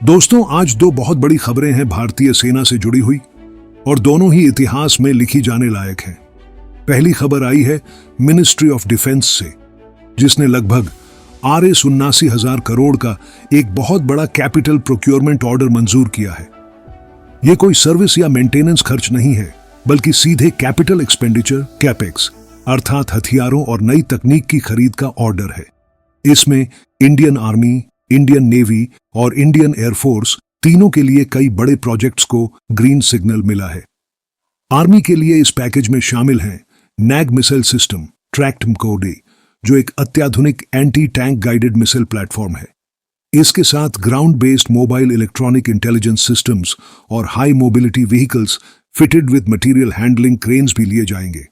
दोस्तों, आज दो बहुत बड़ी खबरें हैं भारतीय सेना से जुड़ी हुई और दोनों ही इतिहास में लिखी जाने लायक हैं। पहली खबर आई है मिनिस्ट्री ऑफ डिफेंस से, जिसने लगभग ₹79,000 करोड़ का एक बहुत बड़ा कैपिटल प्रोक्योरमेंट ऑर्डर मंजूर किया है। यह कोई सर्विस या मेंटेनेंस खर्च नहीं है, बल्कि सीधे कैपिटल एक्सपेंडिचर कैपेक्स अर्थात हथियारों और नई तकनीक की खरीद का ऑर्डर है। इसमें इंडियन आर्मी, इंडियन नेवी और इंडियन एयरफोर्स तीनों के लिए कई बड़े प्रोजेक्ट्स को ग्रीन सिग्नल मिला है। आर्मी के लिए इस पैकेज में शामिल हैं नैग मिसाइल सिस्टम ट्रैक्ट मकोडे, जो एक अत्याधुनिक anti tank guided missile platform है। इसके साथ ground based mobile electronic intelligence systems और high mobility vehicles fitted with material handling cranes भी लिए जाएंगे,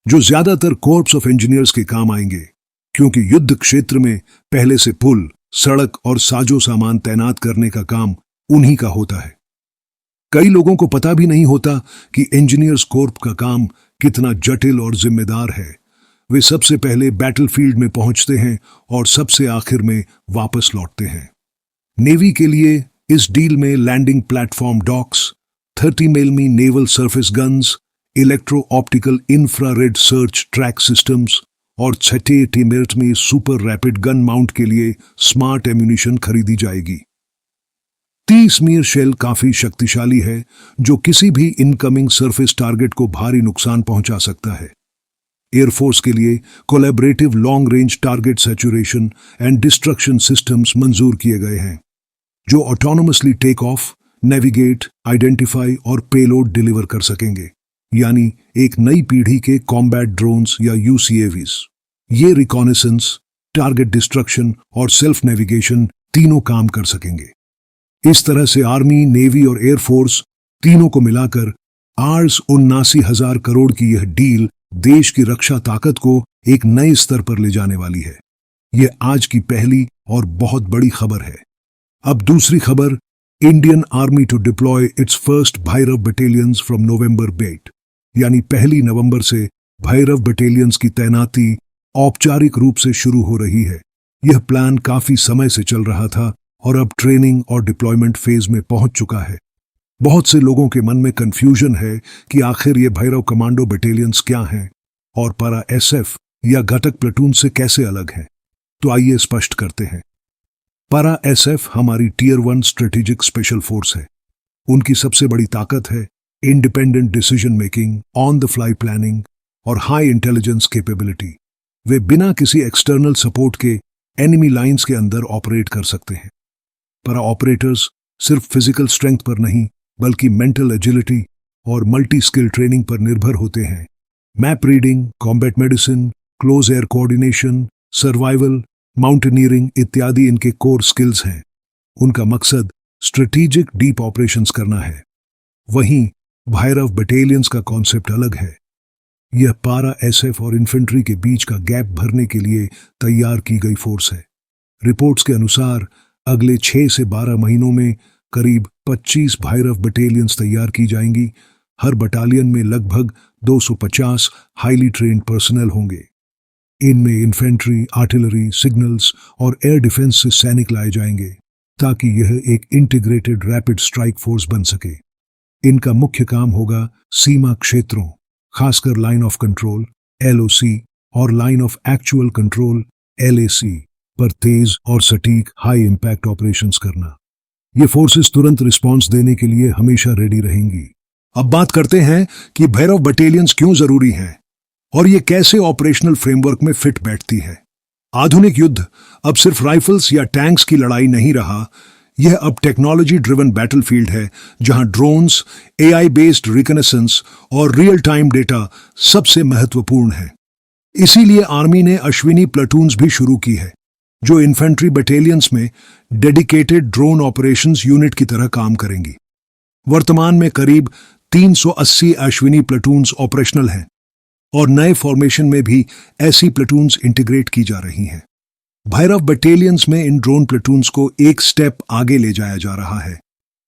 जो ज्यादातर कॉर्प्स ऑफ इंजीनियर्स के काम आएंगे, क्योंकि युद्ध क्षेत्र में पहले से पुल, सड़क और साजो सामान तैनात करने का काम उन्हीं का होता है। कई लोगों को पता भी नहीं होता कि इंजीनियर्स कॉर्प का काम कितना जटिल और जिम्मेदार है। वे सबसे पहले बैटलफील्ड में पहुंचते हैं और सबसे आखिर में वापस लौटते हैं। नेवी के लिए इस डील में लैंडिंग प्लेटफॉर्म डॉक्स, 30 मिमी naval surface guns, electro optical infrared search track systems और 6 में सुपर रैपिड गन माउंट के लिए स्मार्ट एम्यूनिशन खरीदी जाएगी। 30 मीर शेल काफी शक्तिशाली है, जो किसी भी इनकमिंग सरफेस टारगेट को भारी नुकसान पहुंचा सकता है। एयरफोर्स के लिए collaborative long range target saturation and destruction systems मंजूर किए गए हैं, जो autonomously take off, navigate, identify और पेलोड डिलीवर कर सकेंगे, यानी एक नई पीढ़ी के कॉम्बैट ड्रोन्स या यूसीएवीज। ये रिकॉनेसेंस, टारगेट डिस्ट्रक्शन और सेल्फ नेविगेशन तीनों काम कर सकेंगे। इस तरह से आर्मी, नेवी और एयरफोर्स तीनों को मिलाकर ₹79,000 करोड़ की यह डील देश की रक्षा ताकत को एक नए स्तर पर ले जाने वाली है। यह आज की पहली और बहुत बड़ी खबर है। अब दूसरी खबर, Indian army to deploy its first Bhairav battalions from November 8, यानी 1 नवंबर से भैरव बटालियंस की तैनाती औपचारिक रूप से शुरू हो रही है। यह प्लान काफी समय से चल रहा था और अब ट्रेनिंग और डिप्लॉयमेंट फेज में पहुंच चुका है। बहुत से लोगों के मन में कंफ्यूजन है कि आखिर ये भैरव कमांडो बटालियंस क्या हैं और पारा एसएफ या घटक प्लेटून से कैसे अलग हैं। तो आइए स्पष्ट करते हैं। पारा एसएफ हमारी टियर 1 स्ट्रेटेजिक स्पेशल फोर्स है। उनकी सबसे बड़ी ताकत है independent decision making, on the fly planning और हाई इंटेलिजेंस कैपेबिलिटी। वे बिना किसी एक्सटर्नल सपोर्ट के एनिमी लाइंस के अंदर ऑपरेट कर सकते हैं। पारा ऑपरेटर्स सिर्फ फिजिकल स्ट्रेंथ पर नहीं, बल्कि मेंटल एजिलिटी और मल्टी स्किल ट्रेनिंग पर निर्भर होते हैं। Map reading, combat medicine, close air coordination, survival, mountaineering इत्यादि इनके कोर स्किल्स हैं। उनका मकसद स्ट्रेटेजिक डीप ऑपरेशंस करना है। वहीं भैरव बटालियंस का कॉन्सेप्ट अलग है। यह पारा एसएफ और इन्फेंट्री के बीच का गैप भरने के लिए तैयार की गई फोर्स है। रिपोर्ट्स के अनुसार अगले 6 से 12 महीनों में करीब 25 भैरव बटालियंस तैयार की जाएंगी। हर बटालियन में लगभग 250 हाईली ट्रेन्ड पर्सनल होंगे। इनमें इन्फेंट्री, आर्टिलरी, सिग्नल्स और एयर डिफेंस से सैनिक लाए जाएंगे, ताकि यह एक इंटीग्रेटेड रैपिड स्ट्राइक फोर्स बन सके। इनका मुख्य काम होगा सीमा क्षेत्रों, खासकर लाइन ऑफ कंट्रोल एलओसी और line of actual control LAC पर तेज और सटीक हाई इंपैक्ट ऑपरेशंस करना। ये फोर्सेस तुरंत रिस्पांस देने के लिए हमेशा रेडी रहेंगी। अब बात करते हैं कि भैरव बटालियंस क्यों जरूरी हैं और ये कैसे ऑपरेशनल फ्रेमवर्क में फिट बैठती है। आधुनिक युद्ध अब सिर्फ राइफल्स या टैंक्स की लड़ाई नहीं रहा। यह अब टेक्नोलॉजी ड्रिवन बैटलफील्ड है, जहां ड्रोन्स, एआई बेस्ड रिकनेसेंस और रियल टाइम डेटा सबसे महत्वपूर्ण है। इसीलिए आर्मी ने अश्विनी प्लेटून्स भी शुरू की है, जो इन्फेंट्री बटालियंस में डेडिकेटेड ड्रोन ऑपरेशंस यूनिट की तरह काम करेंगी। वर्तमान में करीब 380 अश्विनी प्लेटून्स ऑपरेशनल हैं और नए फॉर्मेशन में भी ऐसी प्लेटून्स इंटीग्रेट की जा रही हैं। भैरव बटालियंस में इन ड्रोन प्लेटून्स को एक स्टेप आगे ले जाया जा रहा है।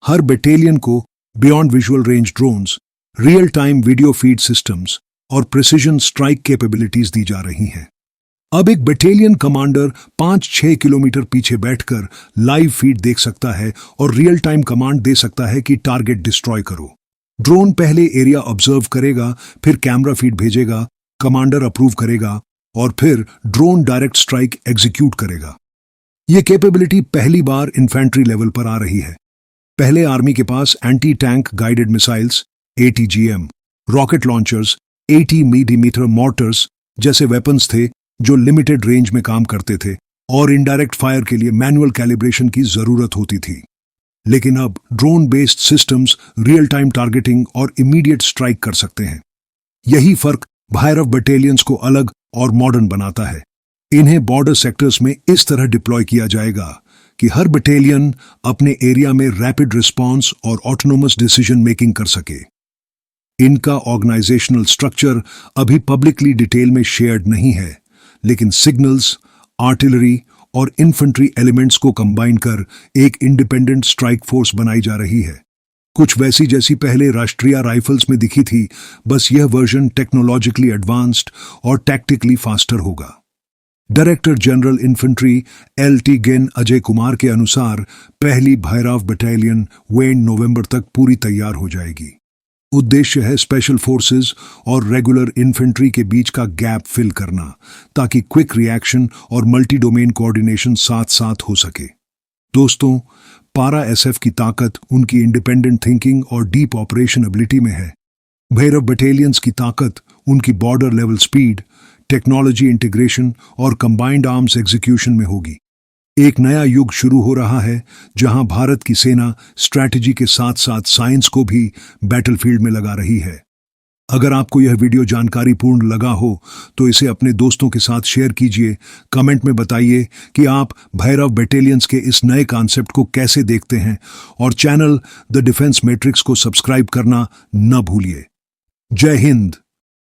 हर बटालियन को beyond visual range drones, real time video feed systems और प्रिसिजन स्ट्राइक कैपेबिलिटीज दी जा रही हैं। अब एक बटालियन कमांडर 5-6 किलोमीटर पीछे बैठकर लाइव फीड देख सकता है और रियल टाइम कमांड दे सकता है कि टारगेट डिस्ट्रॉय करो। ड्रोन पहले एरिया ऑब्जर्व करेगा, फिर कैमरा फीड भेजेगा, कमांडर अप्रूव करेगा और फिर ड्रोन डायरेक्ट स्ट्राइक एग्जीक्यूट करेगा। यह कैपेबिलिटी पहली बार इन्फेंट्री लेवल पर आ रही है। पहले आर्मी के पास anti tank guided missiles ATGM, rocket launchers, 80 millimetre mortars जैसे वेपन्स थे जो लिमिटेड रेंज में काम करते थे और इनडायरेक्ट फायर के लिए मैनुअल कैलिब्रेशन की जरूरत होती थी। लेकिन अब drone based systems real time targeting और इमीडिएट स्ट्राइक कर सकते हैं। यही फर्क भैरव बटालियंस को अलग और मॉडर्न बनाता है। इन्हें बॉर्डर सेक्टर्स में इस तरह डिप्लॉय किया जाएगा कि हर बटालियन अपने एरिया में रैपिड रिस्पांस और ऑटोनोमस डिसीजन मेकिंग कर सके। इनका ऑर्गेनाइजेशनल स्ट्रक्चर अभी पब्लिकली डिटेल में शेयर्ड नहीं है, लेकिन सिग्नल्स, आर्टिलरी और इन्फेंट्री एलिमेंट्स को कंबाइन कर एक इंडिपेंडेंट स्ट्राइक फोर्स बनाई जा रही है। कुछ वैसी जैसी पहले राष्ट्रीय राइफल्स में दिखी थी, बस यह वर्जन टेक्नोलॉजिकली एडवांस्ड और टैक्टिकली फास्टर होगा। Director general infantry LT gain Ajay Kumar के अनुसार पहली भैरव बटालियन वेन नवंबर तक पूरी तैयार हो जाएगी। उद्देश्य है स्पेशल फोर्सेस और रेगुलर इन्फेंट्री के बीच का गैप फिल करना, ताकि क्विक रिएक्शन और मल्टी डोमेन कोऑर्डिनेशन साथ साथ हो सके। दोस्तों, पारा SF की ताकत उनकी इंडिपेंडेंट थिंकिंग और डीप ऑपरेशन एबिलिटी में है। भैरव बटालियंस की ताकत उनकी border level speed, technology integration और कंबाइंड आर्म्स एग्जीक्यूशन में होगी। एक नया युग शुरू हो रहा है जहां भारत की सेना स्ट्रैटेजी के साथ साथ साइंस को भी बैटलफील्ड में लगा रही है। अगर आपको यह वीडियो जानकारीपूर्ण लगा हो तो इसे अपने दोस्तों के साथ शेयर कीजिए। कमेंट में बताइए कि आप भैरव बटालियंस के इस नए कॉन्सेप्ट को कैसे देखते हैं और चैनल द डिफेंस मैट्रिक्स को सब्सक्राइब करना न भूलिए। जय हिंद।